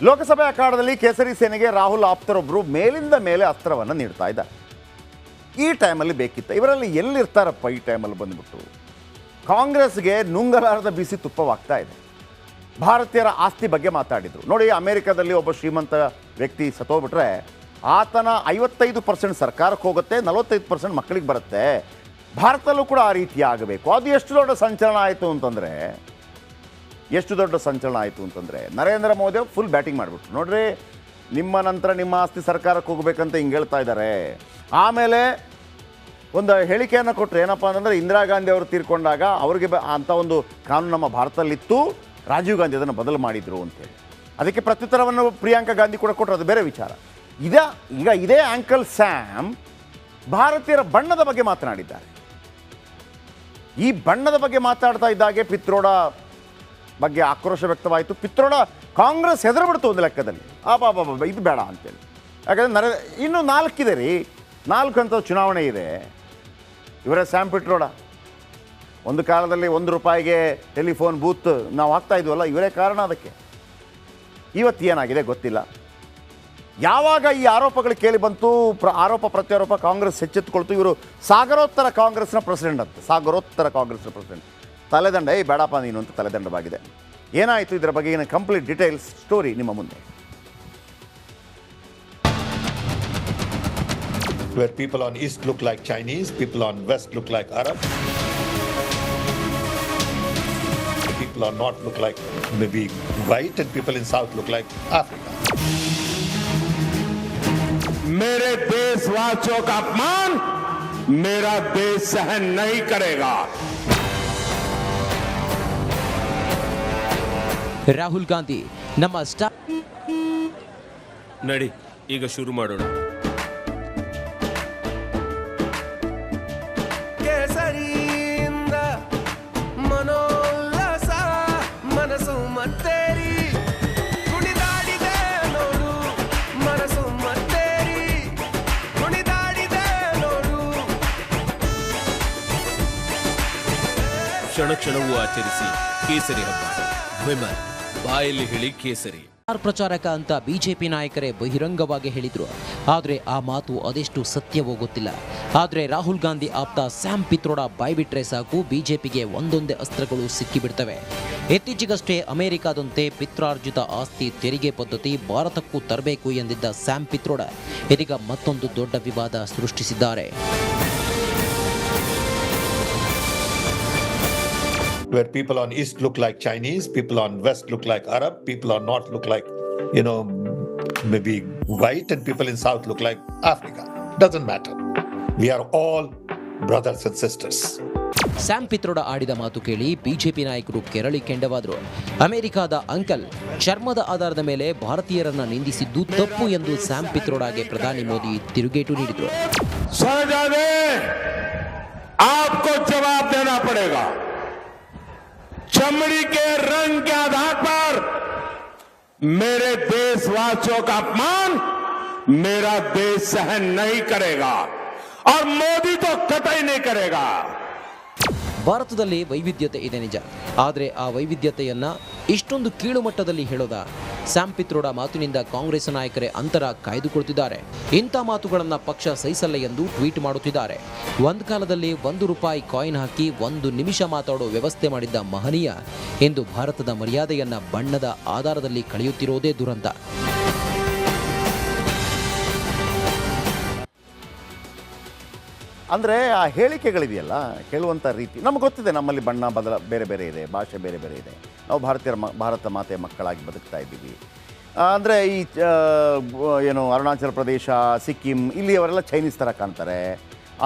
ಲೋಕಸಭೆ ಅಖಾಡದಲ್ಲಿ ಕೇಸರಿ ಸೇನೆಗೆ ರಾಹುಲ್ ಆಪ್ತರೊಬ್ಬರು ಮೇಲಿಂದ ಮೇಲೆ ಅಸ್ತ್ರವನ್ನು ನೀಡ್ತಾ ಇದ್ದಾರೆ. ಈ ಟೈಮಲ್ಲಿ ಬೇಕಿತ್ತ? ಇವರಲ್ಲಿ ಎಲ್ಲಿರ್ತಾರಪ್ಪ ಈ ಟೈಮಲ್ಲಿ ಬಂದ್ಬಿಟ್ಟು? ಕಾಂಗ್ರೆಸ್ಗೆ ನುಂಗಲಾರದ ಬಿಸಿ ತುಪ್ಪವಾಗ್ತಾ ಇದೆ. ಭಾರತೀಯರ ಆಸ್ತಿ ಬಗ್ಗೆ ಮಾತಾಡಿದರು ನೋಡಿ. ಅಮೆರಿಕದಲ್ಲಿ ಒಬ್ಬ ಶ್ರೀಮಂತ ವ್ಯಕ್ತಿ ಸತ್ತೋಗ್ಬಿಟ್ರೆ ಆತನ 55% ಸರ್ಕಾರಕ್ಕೆ ಹೋಗುತ್ತೆ, 45% ಮಕ್ಕಳಿಗೆ ಬರುತ್ತೆ. ಭಾರತದಲ್ಲೂ ಕೂಡ ಆ ರೀತಿ ಆಗಬೇಕು. ಅದು ಎಷ್ಟು ದೊಡ್ಡ ಸಂಚಲನ ಆಯಿತು ಅಂತಂದರೆ ನರೇಂದ್ರ ಮೋದಿ ಫುಲ್ ಬ್ಯಾಟಿಂಗ್ ಮಾಡಿಬಿಟ್ರು. ನೋಡ್ರಿ, ನಿಮ್ಮ ನಂತರ ನಿಮ್ಮ ಆಸ್ತಿ ಸರ್ಕಾರಕ್ಕೆ ಹೋಗ್ಬೇಕಂತ ಹಿಂಗೆ ಹೇಳ್ತಾ ಇದ್ದಾರೆ. ಆಮೇಲೆ ಒಂದು ಹೇಳಿಕೆಯನ್ನು ಕೊಟ್ಟರು. ಏನಪ್ಪ ಅಂತಂದರೆ, ಇಂದಿರಾ ಗಾಂಧಿ ಅವರು ತೀರ್ಕೊಂಡಾಗ ಅವ್ರಿಗೆ ಅಂಥ ಒಂದು ಕಾನೂನು ನಮ್ಮ ಭಾರತದಲ್ಲಿತ್ತು, ರಾಜೀವ್ ಗಾಂಧಿ ಅದನ್ನು ಬದಲು ಮಾಡಿದರು ಅಂತೇಳಿ. ಅದಕ್ಕೆ ಪ್ರತ್ಯುತ್ತರವನ್ನು ಪ್ರಿಯಾಂಕಾ ಗಾಂಧಿ ಕೂಡ ಕೊಟ್ಟರು. ಅದು ಬೇರೆ ವಿಚಾರ. ಈಗ ಇದೇ ಆಂಕಲ್ ಸ್ಯಾಮ್ ಭಾರತೀಯರ ಬಣ್ಣದ ಬಗ್ಗೆ ಮಾತನಾಡಿದ್ದಾರೆ. ಈ ಬಣ್ಣದ ಬಗ್ಗೆ ಮಾತಾಡ್ತಾ ಇದ್ದಾಗೆ ಪಿತ್ರೋಡ ಬಗ್ಗೆ ಆಕ್ರೋಶ ವ್ಯಕ್ತವಾಯಿತು. ಪಿತ್ರೋಡ ಕಾಂಗ್ರೆಸ್ ಹೆದರ್ಬಿಡ್ತು ಒಂದು ಲೆಕ್ಕದಲ್ಲಿ. ಬಾಬಾ ಇದು ಬೇಡ ಅಂತೇಳಿ. ಯಾಕಂದರೆ ಇನ್ನೂ 4 ಇದೆ ರೀ, 4 ಅಂತ ಚುನಾವಣೆ ಇದೆ. ಇವರೇ ಸ್ಯಾಮ್ ಪಿತ್ರೋಡ. ಒಂದು ಕಾಲದಲ್ಲಿ ₹1 ಟೆಲಿಫೋನ್ ಬೂತ್ ನಾವು ಹಾಕ್ತಾ ಇದ್ವಲ್ಲ, ಇವರೇ ಕಾರಣ ಅದಕ್ಕೆ. ಇವತ್ತು ಏನಾಗಿದೆ ಗೊತ್ತಿಲ್ಲ. ಯಾವಾಗ ಈ ಆರೋಪಗಳು ಕೇಳಿ ಬಂತು, ಆರೋಪ ಪ್ರತ್ಯಾರೋಪ, ಕಾಂಗ್ರೆಸ್ ಎಚ್ಚೆತ್ತುಕೊಳ್ತು. ಇವರು ಸಾಗರೋತ್ತರ ಕಾಂಗ್ರೆಸ್ನ ಪ್ರೆಸಿಡೆಂಟ್. ತಲೆದಂಡ ಬೇಡಪ್ಪ ನೀನು ಅಂತ ತಲೆದಂಡವಾಗಿದೆ. ಏನಾಯಿತು ಇದರ ಬಗ್ಗೆ ಕಂಪ್ಲೀಟ್ ಡೀಟೇಲ್ಸ್ ಸ್ಟೋರಿ ನಿಮ್ಮ ಮುಂದೆ. Where people on east look like Chinese, people on west look like Arab, people on north look like maybe white, and people in south look like Africa. मेरे देशवासियों का अपमान मेरा देश सहन नहीं करेगा. ರಾಹುಲ್ ಗಾಂಧಿ ನಮ್ಮ ನಡಿ ಈಗ ಶುರು ಮಾಡೋಣ. ಕೇಸರಿಯಿಂದ ಮನೋಲ್ಲಾಸ ಮನಸ್ಸು ಮತ್ತೇರಿ ಕುಣಿದಾಡಿದೆ ನೋಡು, ಮನಸ್ಸು ಮತ್ತೇರಿ ಕುಣಿದಾಡಿದೆ ನೋಡು. ಕ್ಷಣ ಕ್ಷಣವೂ ಆಚರಿಸಿ ಕೇಸರಿ ಹಬ್ಬ. ವಿಮಲ್ ಬಾಯಲ್ಲಿ ಹೇಳಿ ಕೇಸರಿ. ಪ್ರಚಾರಕ ಅಂತ ಬಿಜೆಪಿ ನಾಯಕರೇ ಬಹಿರಂಗವಾಗಿ ಹೇಳಿದ್ರು. ಆದರೆ ಆ ಮಾತು ಅದೆಷ್ಟು ಸತ್ಯವೋ ಗೊತ್ತಿಲ್ಲ. ಆದರೆ ರಾಹುಲ್ ಗಾಂಧಿ ಆಪ್ತ ಸ್ಯಾಮ್ ಪಿತ್ರೋಡ ಬಾಯ್ಬಿಟ್ರೆ ಸಾಕು, ಬಿಜೆಪಿಗೆ ಒಂದೊಂದೇ ಅಸ್ತ್ರಗಳು ಸಿಕ್ಕಿಬಿಡ್ತವೆ. ಇತ್ತೀಚೆಗಷ್ಟೇ ಅಮೆರಿಕಾದಂತೆ ಪಿತ್ರಾರ್ಜಿತ ಆಸ್ತಿ ತೆರಿಗೆ ಪದ್ಧತಿ ಭಾರತಕ್ಕೂ ತರಬೇಕು ಎಂದಿದ್ದ ಸ್ಯಾಮ್ ಪಿತ್ರೋಡ ಇದೀಗ ಮತ್ತೊಂದು ದೊಡ್ಡ ವಿವಾದ ಸೃಷ್ಟಿಸಿದ್ದಾರೆ. Where people on east look like Chinese, people on west look like Arab, people on north look like, maybe white, and people in south look like Africa. Doesn't matter. We are all brothers and sisters. Sam Pitroda ಆಡಿದ ಮಾತು ಕೇಳಿ BJP ನಾಯಕರು ಕೆರಳಿ ಕೆಂಡವಾದರು. ಅಮೆರಿಕಾದ uncle ಚರ್ಮದ ಆಧಾರದ ಮೇಲೆ ಭಾರತೀಯರನ್ನ ನಿಂದಿಸಿದ್ದು ತಪ್ಪು ಎಂದು ಸ್ಯಾಮ್ ಪಿತ್ರೋಡಾಗೆ ಪ್ರಧಾನಿ ಮೋದಿ ತಿರುಗೇಟು ನೀಡಿದರು. आपको जवाब देना पड़ेगा. चमड़ी के रंग के आधार पर मेरे देशवासियों का अपमान मेरा देश सहन नहीं करेगा और मोदी तो कतई नहीं करेगा. ಭಾರತದಲ್ಲಿ ವೈವಿಧ್ಯತೆ ಇದೆ ನಿಜ, ಆದರೆ ಆ ವೈವಿಧ್ಯತೆಯನ್ನ ಇಷ್ಟೊಂದು ಕೀಳು ಮಟ್ಟದಲ್ಲಿ ಹೇಳೋದ? ಸ್ಯಾಮ್ ಪಿತ್ರೋಡ ಮಾತಿನಿಂದ ಕಾಂಗ್ರೆಸ್ ನಾಯಕರೇ ಅಂತರ ಕಾಯ್ದುಕೊಳ್ತಿದ್ದಾರೆ. ಇಂಥ ಮಾತುಗಳನ್ನ ಪಕ್ಷ ಸಹಿಸಲ್ಲ ಎಂದು ಟ್ವೀಟ್ ಮಾಡುತ್ತಿದ್ದಾರೆ. ಒಂದು ಕಾಲದಲ್ಲಿ ₹1 ಕಾಯಿನ್ ಹಾಕಿ 1 ನಿಮಿಷ ಮಾತಾಡೋ ವ್ಯವಸ್ಥೆ ಮಾಡಿದ್ದ ಮಹನೀಯ ಇಂದು ಭಾರತದ ಮರ್ಯಾದೆಯನ್ನ ಬಣ್ಣದ ಆಧಾರದಲ್ಲಿ ಕಳೆಯುತ್ತಿರೋದೇ ದುರಂತ. ಅಂದರೆ ಆ ಹೇಳಿಕೆಗಳಿದೆಯಲ್ಲ, ಹೇಳುವಂಥ ರೀತಿ ನಮಗೆ ಗೊತ್ತಿದೆ. ನಮ್ಮಲ್ಲಿ ಬಣ್ಣ ಬೇರೆ ಬೇರೆ ಇದೆ, ಭಾಷೆ ಬೇರೆ ಬೇರೆ ಇದೆ. ನಾವು ಭಾರತ ಮಾತೆಯ ಮಕ್ಕಳಾಗಿ ಬದುಕ್ತಾ ಇದ್ದೀವಿ. ಅಂದರೆ ಈ ಅರುಣಾಚಲ ಪ್ರದೇಶ, ಸಿಕ್ಕಿಂ ಇಲ್ಲಿಯವರೆಲ್ಲ ಚೈನೀಸ್ ಥರ ಕಾಣ್ತಾರೆ.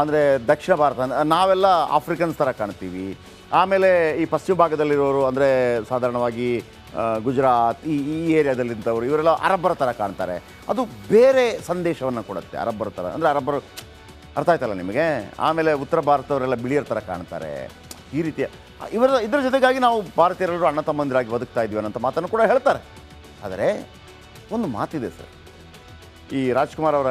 ಅಂದರೆ ದಕ್ಷಿಣ ಭಾರತ ನಾವೆಲ್ಲ ಆಫ್ರಿಕನ್ಸ್ ಥರ ಕಾಣ್ತೀವಿ. ಆಮೇಲೆ ಈ ಪಶ್ಚಿಮ ಭಾಗದಲ್ಲಿರೋರು ಅಂದರೆ ಸಾಧಾರಣವಾಗಿ ಗುಜರಾತ್ ಈ ಏರಿಯಾದಲ್ಲಿಂಥವ್ರು ಇವರೆಲ್ಲ ಅರಬ್ಬರ ಥರ ಕಾಣ್ತಾರೆ. ಅದು ಬೇರೆ ಸಂದೇಶವನ್ನು ಕೊಡುತ್ತೆ. ಅರಬ್ಬರ ಥರ ಅಂದರೆ ಅರಬ್ಬರು ಅರ್ಥ ಆಯ್ತಲ್ಲ ನಿಮಗೆ. ಆಮೇಲೆ ಉತ್ತರ ಭಾರತದವರೆಲ್ಲ ಬಿಳಿಯರ ಥರ ಕಾಣ್ತಾರೆ. ಈ ರೀತಿಯ ಇದರ ಜೊತೆಗಾಗಿ ನಾವು ಭಾರತೀಯರೆಲ್ಲರೂ ಅಣ್ಣ ತಮ್ಮಂದಿರಾಗಿ ಬದುಕ್ತಾ ಇದ್ವಿ ಅನ್ನೋಂಥ ಮಾತನ್ನು ಕೂಡ ಹೇಳ್ತಾರೆ. ಆದರೆ ಒಂದು ಮಾತಿದೆ ಸರ್, ಈ ರಾಜ್ಕುಮಾರ್ ಅವರ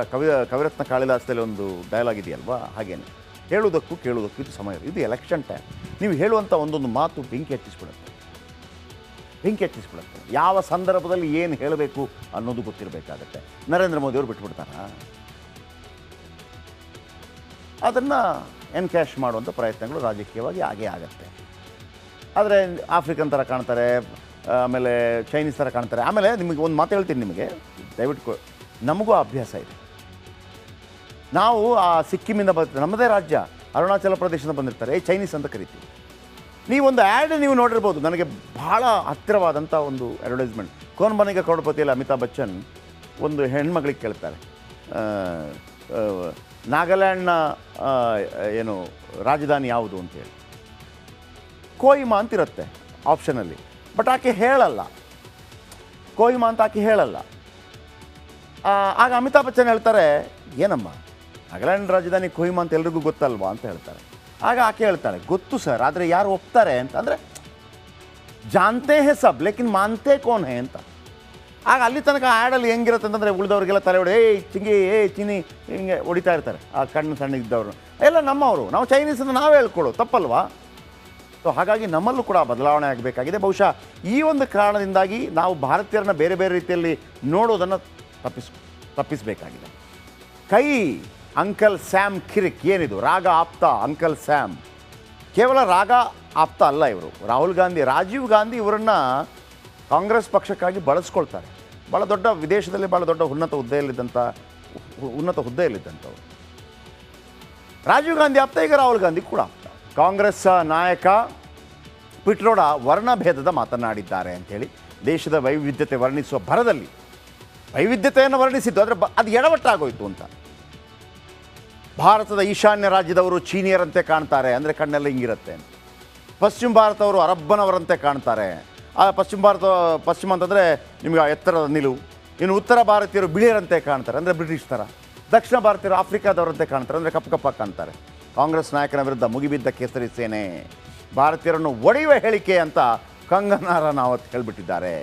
ಕವಿರತ್ನ ಕಾಳಿದಾಸದಲ್ಲಿ ಒಂದು ಡೈಲಾಗ್ ಇದೆಯಲ್ವಾ, ಹಾಗೇನೆ ಹೇಳುವುದಕ್ಕೂ ಕೇಳುವುದಕ್ಕೂ ಇದು ಸಮಯ. ಇದು ಎಲೆಕ್ಷನ್ ಟೈಮ್. ನೀವು ಹೇಳುವಂಥ ಒಂದೊಂದು ಮಾತು ಬೆಂಕಿ ಹಚ್ಚಿಸ್ಬಿಡುತ್ತೆ. ಬೆಂಕಿ ಹಚ್ಚಿಸ್ಬಿಡುತ್ತೆ. ಯಾವ ಸಂದರ್ಭದಲ್ಲಿ ಏನು ಹೇಳಬೇಕು ಅನ್ನೋದು ಗೊತ್ತಿರಬೇಕಾಗತ್ತೆ. ನರೇಂದ್ರ ಮೋದಿಯವರು ಬಿಟ್ಬಿಡ್ತಾರಾ? ಅದನ್ನು ಎನ್ಕ್ಯಾಶ್ ಮಾಡುವಂಥ ಪ್ರಯತ್ನಗಳು ರಾಜಕೀಯವಾಗಿ ಆಗೇ ಆಗತ್ತೆ. ಆದರೆ ಆಫ್ರಿಕನ್ ಥರ ಕಾಣ್ತಾರೆ, ಆಮೇಲೆ ಚೈನೀಸ್ ಥರ ಕಾಣ್ತಾರೆ. ಆಮೇಲೆ ನಿಮಗೆ ಒಂದು ಮಾತು ಹೇಳ್ತೀನಿ, ನಿಮಗೆ ದಯವಿಟ್ಟು ನಮಗೂ ಆ ಅಭ್ಯಾಸ ಇದೆ. ನಾವು ಆ ಸಿಕ್ಕಿಮಿಂದ ಬರ್ತೀವಿ, ನಮ್ಮದೇ ರಾಜ್ಯ ಅರುಣಾಚಲ ಪ್ರದೇಶದಿಂದ ಬಂದಿರ್ತಾರೆ, ಚೈನೀಸ್ ಅಂತ ಕರಿತೀವಿ. ನೀವೊಂದು ಆ್ಯಡ್ ನೀವು ನೋಡಿರ್ಬೋದು, ನನಗೆ ಭಾಳ ಹತ್ತಿರವಾದಂಥ ಒಂದು ಅಡ್ವರ್ಟೈಸ್ಮೆಂಟ್. ಕೌನ್ ಬನೇಗಾ ಕರೋಡ್ಪತಿಯಲ್ಲಿ ಅಮಿತಾಬ್ ಬಚ್ಚನ್ ಒಂದು ಹೆಣ್ಮಗಳಿಗೆ ಕೇಳ್ತಾರೆ, ನಾಗಾಲ್ಯಾಂಡ್ನ ಏನು ರಾಜಧಾನಿ ಯಾವುದು ಅಂತೇಳಿ. ಕೋಹಿಮಾ ಅಂತಿರುತ್ತೆ ಆಪ್ಷನಲ್ಲಿ, ಬಟ್ ಆಕೆ ಹೇಳಲ್ಲ, ಕೋಹಿಮಾ ಅಂತ ಆಕೆ ಹೇಳಲ್ಲ. ಆಗ ಅಮಿತಾಬ್ ಬಚ್ಚನ್ ಹೇಳ್ತಾರೆ, ಏನಮ್ಮ ನಾಗಾಲ್ಯಾಂಡ್ ರಾಜಧಾನಿ ಕೋಹಿಮಾ ಅಂತ ಎಲ್ರಿಗೂ ಗೊತ್ತಲ್ವಾ ಅಂತ ಹೇಳ್ತಾರೆ. ಆಗ ಆಕೆ ಹೇಳ್ತಾಳೆ, ಗೊತ್ತು ಸರ್, ಆದರೆ ಯಾರು ಒಪ್ತಾರೆ ಅಂತ. ಅಂದರೆ ಜಾನ್ತೆ ಹೇ ಸಬ್ ಲೇಕಿನ್ ಮಾನ್ತೆ ಕೋನ್ ಹೇ ಅಂತ. ಆಗ ಅಲ್ಲಿ ತನಕ ಆ್ಯಡಲ್ಲಿ ಹೆಂಗಿರುತ್ತೆ ಅಂತಂದರೆ ಉಳಿದವ್ರಿಗೆಲ್ಲ ತಲೆ ಹೊಡೆ, ಚಿಂಗಿ ಚಿನಿ ಹಿಂಗೆ ಹೊಡಿತಾ ಇರ್ತಾರೆ ಆ ಕಣ್ಣು ಸಣ್ಣ ಇದ್ದವ್ರು. ಎಲ್ಲ ನಮ್ಮವರು, ನಾವು ಚೈನೀಸ್ ಅಂತ ನಾವೇ ಹೇಳ್ಕೊಳ್ಳೋ ತಪ್ಪಲ್ವಾ? ಸೊ ಹಾಗಾಗಿ ನಮ್ಮಲ್ಲೂ ಕೂಡ ಬದಲಾವಣೆ ಆಗಬೇಕಾಗಿದೆ. ಬಹುಶಃ ಈ ಒಂದು ಕಾರಣದಿಂದಾಗಿ ನಾವು ಭಾರತೀಯರನ್ನ ಬೇರೆ ಬೇರೆ ರೀತಿಯಲ್ಲಿ ನೋಡೋದನ್ನು ತಪ್ಪಿಸಬೇಕಾಗಿದೆ. ಕೈ ಅಂಕಲ್ ಸ್ಯಾಮ್ ಕಿರಿಕ್ ಏನಿದು ರಾಗ ಆಪ್ತ ಅಂಕಲ್ ಸ್ಯಾಮ್, ಕೇವಲ ರಾಗ ಆಪ್ತ ಅಲ್ಲ ಇವರು. ರಾಜೀವ್ ಗಾಂಧಿ ಇವರನ್ನು ಕಾಂಗ್ರೆಸ್ ಪಕ್ಷಕ್ಕಾಗಿ ಬಳಸ್ಕೊಳ್ತಾರೆ. ಭಾಳ ದೊಡ್ಡ ವಿದೇಶದಲ್ಲಿ ಭಾಳ ದೊಡ್ಡ ಉನ್ನತ ಹುದ್ದೆಯಲ್ಲಿದ್ದಂಥವ್ರು ರಾಜೀವ್ ಗಾಂಧಿ ಆಪ್ತ, ಈಗ ರಾಹುಲ್ ಗಾಂಧಿ ಕೂಡ ಆಪ್ತ. ಕಾಂಗ್ರೆಸ್ ನಾಯಕ ಪಿಟ್ರೋಡ ವರ್ಣಭೇದದ ಮಾತನಾಡಿದ್ದಾರೆ ಅಂಥೇಳಿ ದೇಶದ ವೈವಿಧ್ಯತೆ ವರ್ಣಿಸುವ ಭರದಲ್ಲಿ ವೈವಿಧ್ಯತೆಯನ್ನು ವರ್ಣಿಸಿದ್ದು, ಆದರೆ ಅದು ಎಡವಟ್ಟಾಗೋಯ್ತು ಅಂತ. ಭಾರತದ ಈಶಾನ್ಯ ರಾಜ್ಯದವರು ಚೀನಿಯರಂತೆ ಕಾಣ್ತಾರೆ, ಅಂದರೆ ಕಣ್ಣೆಲ್ಲ ಹಿಂಗಿರುತ್ತೆ. ಪಶ್ಚಿಮ ಭಾರತವರು ಅರಬ್ಬನವರಂತೆ ಕಾಣ್ತಾರೆ. ಆ ಪಶ್ಚಿಮ ಅಂತಂದರೆ ನಿಮಗೆ ಎತ್ತರದ ನಿಲುವು. ಇನ್ನು ಉತ್ತರ ಭಾರತೀಯರು ಬಿಳಿಯರಂತೆ ಕಾಣ್ತಾರೆ, ಅಂದರೆ ಬ್ರಿಟಿಷ್ ಥರ. ದಕ್ಷಿಣ ಭಾರತೀಯರು ಆಫ್ರಿಕಾದವರಂತೆ ಕಾಣ್ತಾರೆ, ಅಂದರೆ ಕಪ್ಪಾಗಿ ಕಾಣ್ತಾರೆ. ಕಾಂಗ್ರೆಸ್ ನಾಯಕನ ವಿರುದ್ಧ ಮುಗಿಬಿದ್ದ ಕೇಸರಿ ಸೇನೆ ಭಾರತೀಯರನ್ನು ಒಡೆಯುವ ಹೇಳಿಕೆ ಅಂತ ಕಂಗನಾ ರನೌತ್ ಹೇಳಿಬಿಟ್ಟಿದ್ದಾರೆ.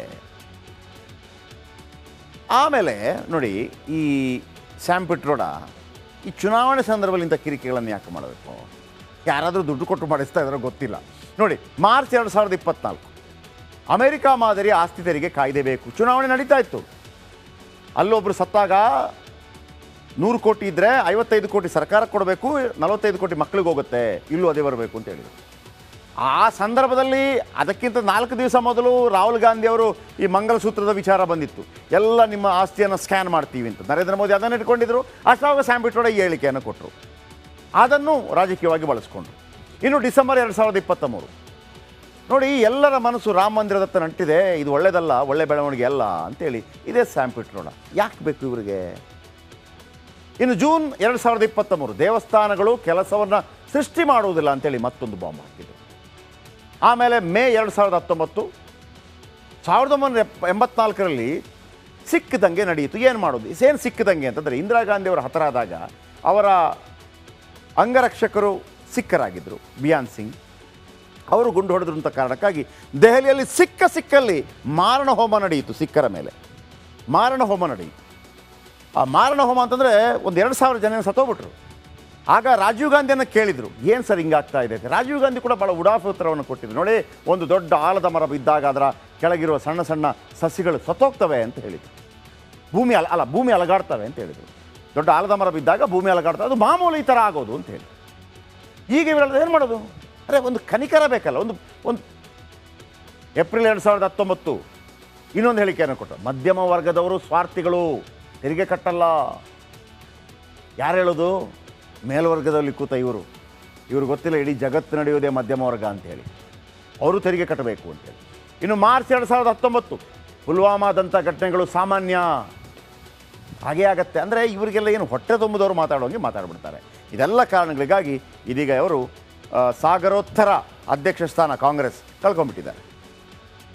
ಆಮೇಲೆ ನೋಡಿ, ಈ ಸ್ಯಾಮ್ ಪಿಟ್ರೋಡ ಈ ಚುನಾವಣೆ ಸಂದರ್ಭದಲ್ಲಿ ಇಂಥ ಕಿರಿಕೆಗಳನ್ನು ಯಾಕೆ ಮಾಡಬೇಕು? ಯಾರಾದರೂ ದುಡ್ಡು ಕೊಟ್ಟು ಮಾಡಿಸ್ತಾ ಇದ್ದಾರೋ ಗೊತ್ತಿಲ್ಲ. ನೋಡಿ, ಮಾರ್ಚ್ 2024 ಅಮೆರಿಕ ಮಾದರಿ ಆಸ್ತಿ ತೆರಿಗೆ ಕಾಯ್ದೆ ಬೇಕು. ಚುನಾವಣೆ ನಡೀತಾ ಇತ್ತು. ಅಲ್ಲೊಬ್ಬರು ಸತ್ತಾಗ 100 ಕೋಟಿ ಇದ್ದರೆ 55 ಕೋಟಿ ಸರ್ಕಾರಕ್ಕೆ ಕೊಡಬೇಕು, 45 ಕೋಟಿ ಮಕ್ಕಳಿಗೆ ಹೋಗುತ್ತೆ, ಇಲ್ಲೂ ಅದೇ ಬರಬೇಕು ಅಂತ ಹೇಳಿದರು. ಆ ಸಂದರ್ಭದಲ್ಲಿ ಅದಕ್ಕಿಂತ 4 ದಿವಸ ಮೊದಲು ರಾಹುಲ್ ಗಾಂಧಿ ಅವರು ಈ ಮಂಗಲಸೂತ್ರದ ವಿಚಾರ ಬಂದಿತ್ತು. ಎಲ್ಲ ನಿಮ್ಮ ಆಸ್ತಿಯನ್ನು ಸ್ಕ್ಯಾನ್ ಮಾಡ್ತೀವಿ ಅಂತ ನರೇಂದ್ರ ಮೋದಿ ಅದನ್ನು ಇಟ್ಕೊಂಡಿದ್ರು. ಅಷ್ಟಾಗ ಸ್ಯಾಮ್ ಪಿಟ್ರೋಡ ಈ ಹೇಳಿಕೆಯನ್ನು ಕೊಟ್ಟರು. ಅದನ್ನು ರಾಜಕೀಯವಾಗಿ ಬಳಸ್ಕೊಂಡ್ರು. ಇನ್ನು ಡಿಸೆಂಬರ್ 2023 ನೋಡಿ, ಎಲ್ಲರ ಮನಸ್ಸು ರಾಮ ಮಂದಿರದತ್ತ ನಂಟಿದೆ, ಇದು ಒಳ್ಳೆಯದಲ್ಲ, ಒಳ್ಳೆ ಬೆಳವಣಿಗೆ ಅಲ್ಲ ಅಂತೇಳಿ ಇದೇ ಸ್ಯಾಮ್ ಪಿಟ್ರೋಡ. ಯಾಕೆ ಬೇಕು ಇವರಿಗೆ? ಇನ್ನು ಜೂನ್ 2023 ದೇವಸ್ಥಾನಗಳು ಕೆಲಸವನ್ನು ಸೃಷ್ಟಿ ಮಾಡುವುದಿಲ್ಲ ಅಂತೇಳಿ ಮತ್ತೊಂದು ಬಾಂಬ್ ಹಾಕಿದ್ರು. ಆಮೇಲೆ ಮೇ 2019 1984ರಲ್ಲಿ ಸಿಕ್ಕಿದಂಗೆ ನಡೆಯಿತು. ಏನು ಮಾಡೋದು? ಏನು ಸಿಕ್ಕಿದಂಗೆ ಅಂತಂದರೆ, ಇಂದಿರಾ ಗಾಂಧಿಯವರು ಹತರಾದಾಗ ಅವರ ಅಂಗರಕ್ಷಕರು ಸಿಕ್ಕರಾಗಿದ್ದರು, ಬಿಯಾನ್ ಸಿಂಗ್. ಅವರು ಗುಂಡು ಹೊಡೆದ್ರು ಅಂತ ಕಾರಣಕ್ಕಾಗಿ ದೆಹಲಿಯಲ್ಲಿ ಸಿಕ್ಕಲ್ಲಿ ಮಾರಣ ಹೋಮ ನಡೆಯಿತು. ಸಿಕ್ಕರ ಮೇಲೆ ಮಾರಣ ಹೋಮ ನಡೆಯಿತು. ಆ ಮಾರಣ ಹೋಮ ಅಂತಂದರೆ ಒಂದು 2000 ಜನ ಸತ್ತೋಗ್ಬಿಟ್ರು. ಆಗ ರಾಜೀವ್ ಗಾಂಧಿಯನ್ನು ಕೇಳಿದರು, ಏನು ಸರ್ ಹಿಂಗಾಗ್ತಾ ಇದೆ? ರಾಜೀವ್ ಗಾಂಧಿ ಕೂಡ ಭಾಳ ಉಡಾಫೆ ಉತ್ತರವನ್ನು ಕೊಟ್ಟಿದ್ರು. ನೋಡಿ, ಒಂದು ದೊಡ್ಡ ಆಲದ ಮರ ಬಿದ್ದಾಗ ಅದರ ಕೆಳಗಿರುವ ಸಣ್ಣ ಸಣ್ಣ ಸಸಿಗಳು ಸತ್ತೋಗ್ತವೆ ಅಂತ ಹೇಳಿದರು. ಭೂಮಿ ಅಲಗಾಡ್ತವೆ ಅಂತ ಹೇಳಿದರು. ದೊಡ್ಡ ಆಲದ ಮರ ಬಿದ್ದಾಗ ಭೂಮಿ ಅಲಗಾಡ್ತವೆ, ಅದು ಮಾಮೂಲಿ ಈ ಥರ ಆಗೋದು ಅಂತ ಹೇಳಿ. ಈಗ ಇವರೆಲ್ಲ ಏನು ಮಾಡೋದು? ಅರೆ, ಒಂದು ಕನಿಕರ ಬೇಕಲ್ಲ. ಒಂದು ಏಪ್ರಿಲ್ 2019 ಇನ್ನೊಂದು ಹೇಳಿಕೆಯನ್ನು ಕೊಟ್ಟರು, ಮಧ್ಯಮ ವರ್ಗದವರು ಸ್ವಾರ್ಥಿಗಳು, ತೆರಿಗೆ ಕಟ್ಟಲ್ಲ. ಯಾರು ಹೇಳೋದು? ಮೇಲ್ವರ್ಗದಲ್ಲಿ ಕೂತ ಇವರು ಗೊತ್ತಿಲ್ಲ, ಇಡೀ ಜಗತ್ತು ನಡೆಯೋದೇ ಮಧ್ಯಮ ವರ್ಗ ಅಂತೇಳಿ, ಅವರು ತೆರಿಗೆ ಕಟ್ಟಬೇಕು ಅಂತೇಳಿ. ಇನ್ನು ಮಾರ್ಚ್ 2019 ಪುಲ್ವಾಮಾದಂಥ ಘಟನೆಗಳು ಸಾಮಾನ್ಯ, ಹಾಗೇ ಆಗತ್ತೆ. ಅಂದರೆ ಇವರಿಗೆಲ್ಲ ಏನು ಹೊಟ್ಟೆ ತುಂಬದವರು ಮಾತಾಡೋಂಗೆ ಮಾತಾಡ್ಬಿಡ್ತಾರೆ. ಇದೆಲ್ಲ ಕಾರಣಗಳಿಗಾಗಿ ಇದೀಗ ಅವರು ಸಾಗರೋತ್ತರ ಅಧ್ಯಕ್ಷ ಸ್ಥಾನ ಕಾಂಗ್ರೆಸ್ ಕಳ್ಕೊಂಡ್ಬಿಟ್ಟಿದ್ದಾರೆ.